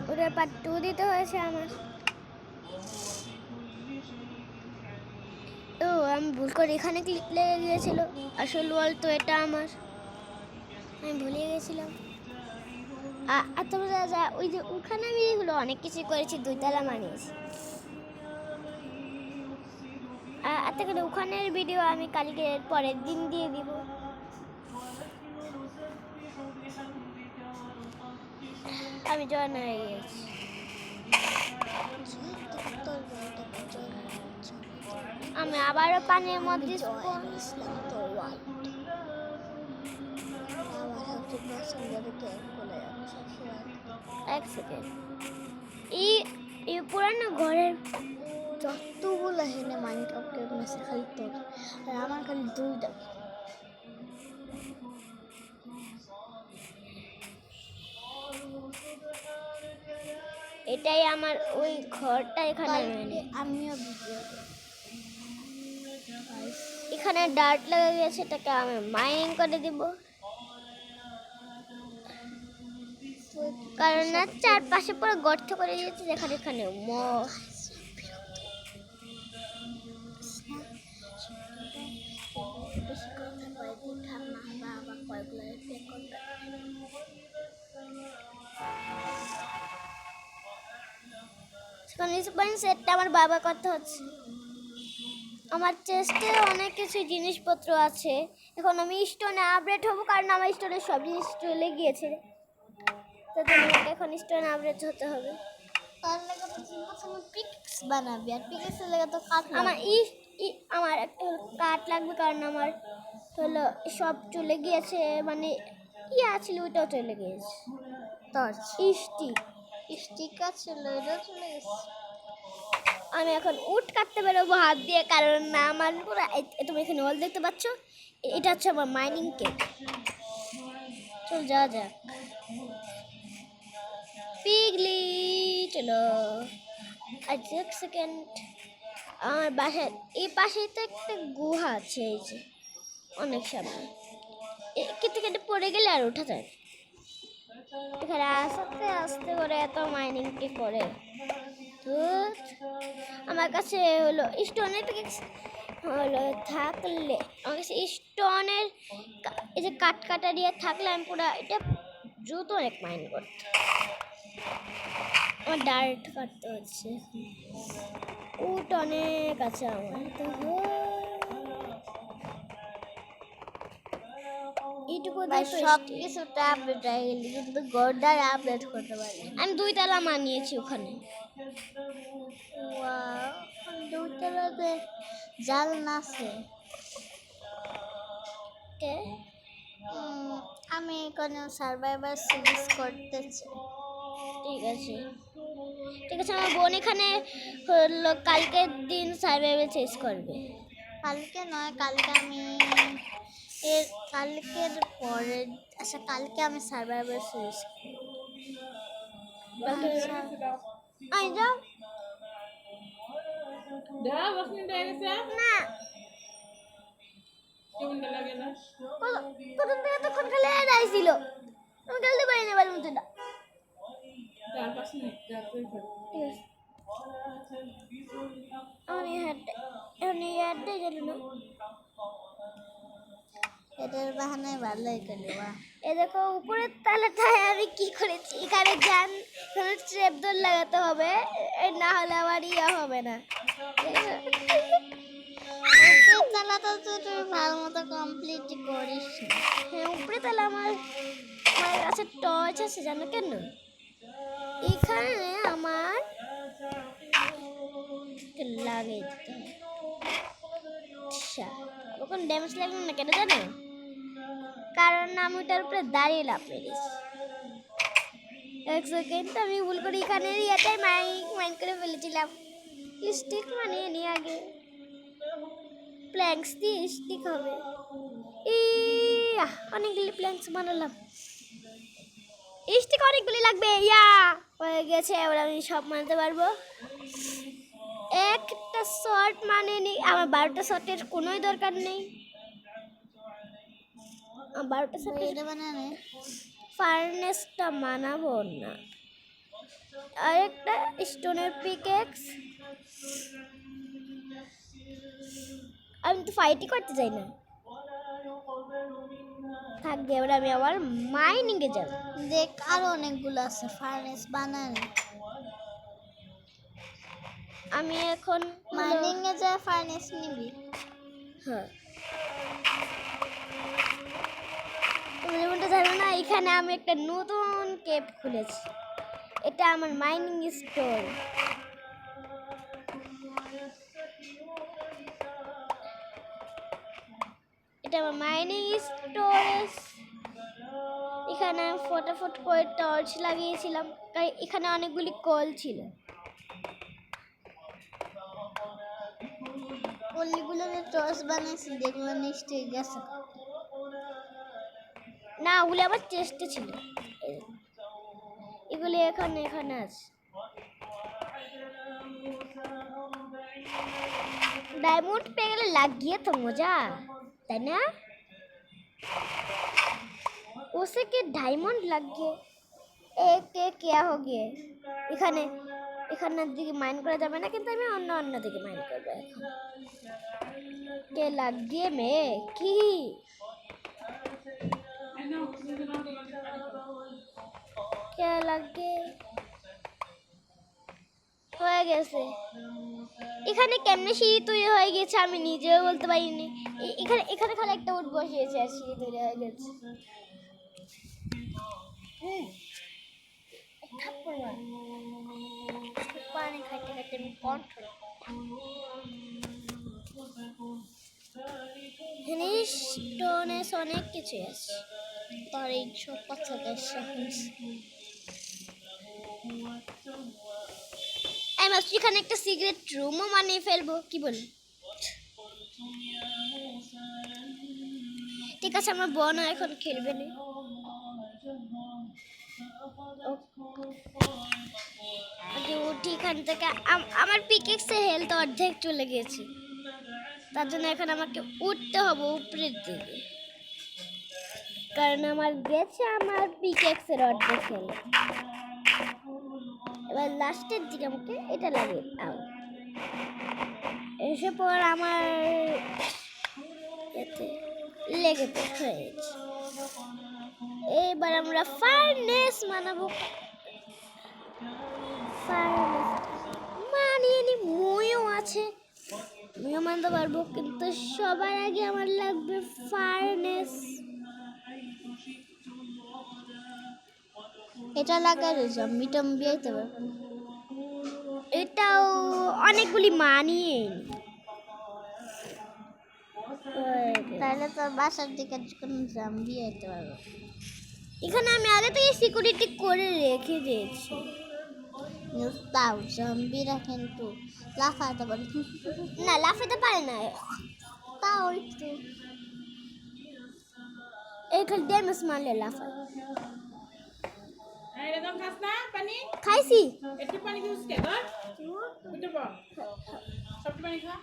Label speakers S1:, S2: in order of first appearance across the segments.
S1: ওটা পার্ট 2 দিতে হয়েছে আমার। ও আমি ভুল করে এখানে ক্লিক লেগে গিয়েছিল, আসল ওয়াল তো এটা আমার, আমি ভুলে গেছিলাম। আর তোমরা যা ওই যে ওখানে আমি এগুলো অনেক কিছু করেছি, 2 তলা বানিয়েছি। আর তাহলে ওখানের ভিডিও আমি কালকে পরের দিন দিয়ে দিব। আমি জয়েন হয়ে গেছি। আমি আবারও পানির মধ্যে এক সেকেন্ড। এই পুরানো ঘরের যতগুলো হেনে মাইনক্রাফটের মেসে খালি তোর, আর আমার খালি 2টা। এটাই আমার ওই ঘরটা, এখানে আমিও এখানে ডার্ট লেগে গেছে, এটাকে আমি মাইনিং করে দিব, কারণ না চারপাশে পুরো গর্ত করে দিয়েছে, যেখানে এখানে সেটটা আমার বাবা করতে হচ্ছে। আমার চেস্টে অনেক কিছু জিনিসপত্র আছে, এখন আমি স্টোনে আপডেট হবো, কারণ আমার স্টোনে সব জিনিস চলে গিয়েছে, তো তোমাকে এখন স্টোনে আপডেট হতে হবে। তার লাগে তো পিক্স বানাবি, আর পিক্সের লাগে তো কাঠ, আমার একটা কাঠ লাগবে, কারণ আমার হলো সব চলে গিয়েছে, মানে ছিল ওইটাও চলে গিয়েছে, টর্চ স্টিক ছিল ওইটাও চলে গেছে। আমি এখন উট কাটতে বেরোবো হাত দিয়ে, কারণ না আমার পুরো, তুমি এখানে ওয়াল দেখতে পাচ্ছ, এটা হচ্ছে আমার মাইনিং কেক। চল যাওয়া যাক পিগলি, চলো। আর এক সেকেন্ড, আমার বাসার এই পাশে তো একটা গুহা আছে, এই যে অনেক সামনে, কেটে কেটে পড়ে গেলে আর ওঠা যায়। এখানে আস্তে আস্তে করে এত মাইনিং কে করে, আমার কাছে হলো স্টোনের হলো থাকলে, আমার কাছে স্টোনের এই যে কাটা দিয়ে থাকলে আমি পুরো এটা দ্রুত অনেক মাইন করতে। আমার ডার্ট কাটতে হচ্ছে, উট অনেক আছে আমার, এইটুকু সব কিছুটা আপডেট হয়ে গেলি, কিন্তু গোডার আপডেট করতে পারি। আমি 2 তলা মানিয়েছি ওখানে। 2 তলাতে জাল নাছে কে, আমি এখানে সার্ভাইভার সিরিজ করতেছি। ঠিক আছে ঠিক আছে, আমার বোন এখানে হলো কালকের দিন সার্ভাইভার শেষ করবে। কালকে নয়, কালকে আমি কালকের পরে, আচ্ছা কালকে আমি সার্ভাইভার সিরিজ আই যাও না প্রথম থেকে তখন খালি আইছিল, আমি খেলতে পারি না বাড়ির মধ্যে না। এটার বাহানায় ভালোই করে, এ দেখো উপরের তালাটায় আমি কি করেছি, এখানে যান ট্রেপ দোল লাগাতে হবে, না হলে আবার ইয়া হবে না। উপরের তালাটা তো তুই ভালো মতো কমপ্লিট করিস। হ্যাঁ উপরে তালা আমার কাছে টর্চ আছে, জানো কেন, এখানে আমার লাগিয়ে দিতে হবে, ওখানে ড্যামেজ লাগবে না কেন জানো, কারণ আমি ওটার উপরে দাঁড়িয়ে লাভ মেরেছি। এক সেকেন্ড, আমি ভুল করে এখানে এটাই মাইন করে ফেলেছিলাম। স্টিক বানিয়ে নি আগে, প্ল্যাঙ্কস দিয়ে স্টিক হবে। অনেকগুলি প্ল্যাঙ্কস বানালাম, স্টিক অনেকগুলি লাগবে। হয়ে গেছে, এবার আমি সব বানাতে পারবো। একটা শর্ট মানে নেই, আমার 12টা শর্টের কোনোই দরকার নেই। 12টা শর্টের বানানে ফার্নেসটা মানাবো না। আরেকটা স্টোনের পিকেক্স। আমি তো ফাইটই করতে চাই না। থাকবে, এবার আমি আবার মাইনিংয়ে যাব।
S2: দেখ আরো অনেকগুলো আছে, ফার্নেস বানানো।
S1: আমি এখন
S2: মাইনিং এ যা ফার্নেস নিবি।
S1: হ্যাঁ, তুমি যেমনটা জানো না, এখানে আমি একটা নতুন কেপ খুলেছি। এটা আমার মাইনিং স্টোর। এটা আমার মাইনিং স্টোরেজ। এখানে আমি ফটাফট করে টর্চ লাগিয়েছিলাম, কারণ এখানে অনেকগুলি কল ছিল।
S2: কলিগুলোতে টর্চ বানাইছি, দেখলো নিশ্চয়ই গেছে।
S1: না, ওগুলি আমার চেষ্টা ছিল। এগুলি এখানে এখানে আছে। डायमंड पे गले लग गया तो मजा, है ना? उसे के डायमंड लग गए। एक क्या हो गया? এখানে এখানে দিকে মাইন করা যাবে না, কিন্তু আমি অন্য অন্য দিকে মাইন করব এখন। কে লাগ গিয়ে মে কি কে লাগে হয়ে গেছে। এখানে কেমনে সিঁড়ি তৈরি হয়ে গেছে আমি নিজেও বলতে পারিনি। এখানে এখানে খালি একটা উঠ বসিয়েছে আর সিঁড়ি তৈরি হয়ে গেছে। পানি খাইতে খাইতে আমি কন্ট্রোল স্টোনেস অনেক কিছু আছে।
S2: তোর এই সব কথা
S1: আমি ভাবছি এখানে একটা সিগারেট রুমও বানিয়ে ফেলবো, কি বল? ঠিক আছে, আমার বোন এখন খেলবে না। আগে উঠি এখান থেকে। আমার পিকেক্সে হেলথ অর্ধেক চলে গেছে, তার জন্য এখন আমাকে উঠতে হবে উপরের দিকে, কারণ আমার গেছে আমার পিকেক্সের অর্ধেক হেলথ। এবার লাস্টের দিকে আমাকে এটা লাগে এসে পর আমার এতে লেগে হয়েছে। এবার আমরা ফার্নেস বানাবো। মানিয়ে নি, মুইও আছে, মুইও মানতে পারবো, কিন্তু সবার আগে আমার লাগবে ফার্নেস।
S2: এটা লাগাই জম্বি টম্বি আইতে পারবে।
S1: এটাও অনেকগুলি মানিয়ে
S2: তাহলে তো বাসার দিকে কোনো জম্বি আইতে পারবে।
S1: এখানে আমি আগে থেকে সিকিউরিটি করে রেখে দিয়েছি।
S2: তাও জম্বিরা কিন্তু লাফাতে পারে
S1: না, লাফাতে পারে না,
S2: তাও একটু
S1: এখানে ড্যামেজ মারলে লাফায়।
S3: এরকম খাস না পানি?
S1: খাইছি।
S3: একটু পানি খাস কে তোর? উঠে পড়। সব পানি খা।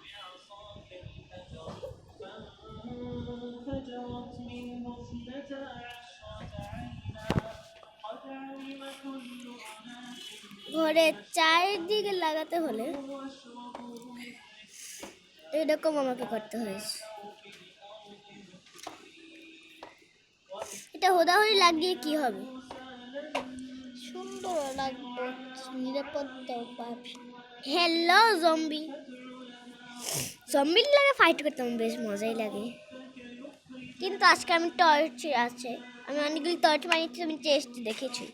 S1: ঘরের চারিদিকে লাগাতে হলে এরকম আমাকে করতে হয়েছে। এটা হোদাহরি লাগিয়ে কি হবে?
S2: সুন্দর লাগবে, নিরাপত্তাও পাবি।
S1: Hello zombie. জম্বির লাগে ফাইট করতে আমার বেশ মজাই লাগে, কিন্তু আজকে আমি টর্চ আছে, আমি অনেকগুলি টর্চ বানিয়েছি, তুমি চেস্ট দেখেছি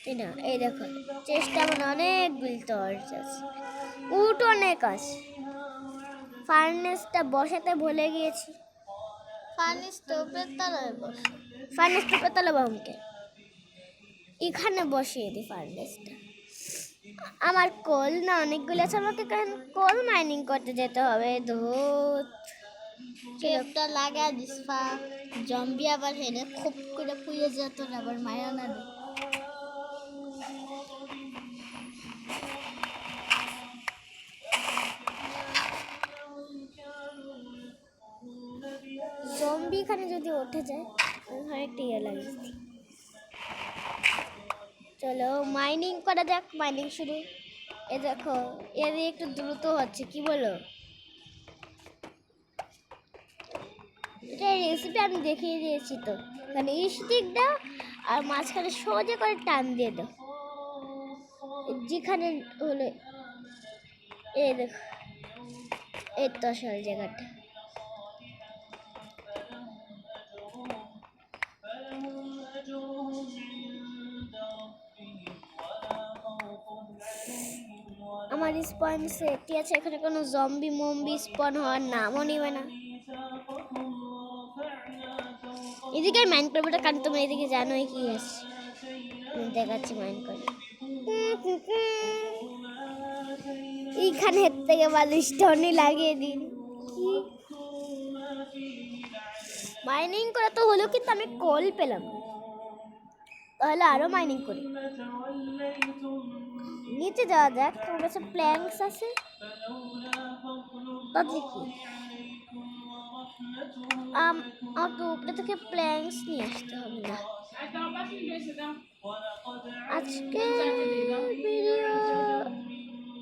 S1: তাই না? এই দেখো চেষ্টা, আমার অনেকগুলি টর্চ আছে, উট অনেক আছে। ফার্নেসটা বসাতে ভুলে গিয়েছি।
S2: ফার্নেস তো উপরের তলায় বসে।
S1: ফার্নেসটা পেতালে বামকে এখানে বসিয়ে দিই ফার্নেসটা। আমার কল না অনেকগুলো আছে, আমাকে কল মাইনিং করতে যেতে হবে। ধুত,
S2: কেপটা লাগা দিস ফা, জম্বি আবার হেনে খুব করে পুড়ে যেত না, আবার মায়া না দে।
S1: জম্বি এখানে যদি উঠে যায়, আমি একটা ইয়ে লাগিয়েছি। চলো মাইনিং করা যাক, মাইনিং শুরু। এ দেখো এর একটু দ্রুত হচ্ছে, কি বলো? এটা রেসিপি আমি দেখিয়ে দিয়েছি তো, মানে স্টিক দাও আর মাঝখানে সোজা করে টান দিয়ে দাও, যেখানে হলো এই দেখো, এই তো আসল জায়গাটা। আমার স্পন সেটটি আছে, এখানে কোনো জম্বি মম্বি স্পন হওয়ার নামও নিবে না। এদিকে মাইন্ড করবো না, কারণ তোমরা এদিকে জানোই কি আছে। আমি দেখাচ্ছি মাইন্ড করে। এইখানে থেকে ভালো স্টোনই লাগিয়ে দিন। মাইনিং করা তো হলো, কিন্তু আমি কল পেলাম না। তাহলে আরো মাইনিং করি। নিচে যাওয়া যাক, তোমার কাছে প্ল্যাঙ্কস আছে? তাহলে কি আমাকে উপরে থেকে প্ল্যাঙ্কস নিয়ে আসতে হবে না।
S3: আর দাও পাশে গেছে দাও।
S1: আজকে ভিডিও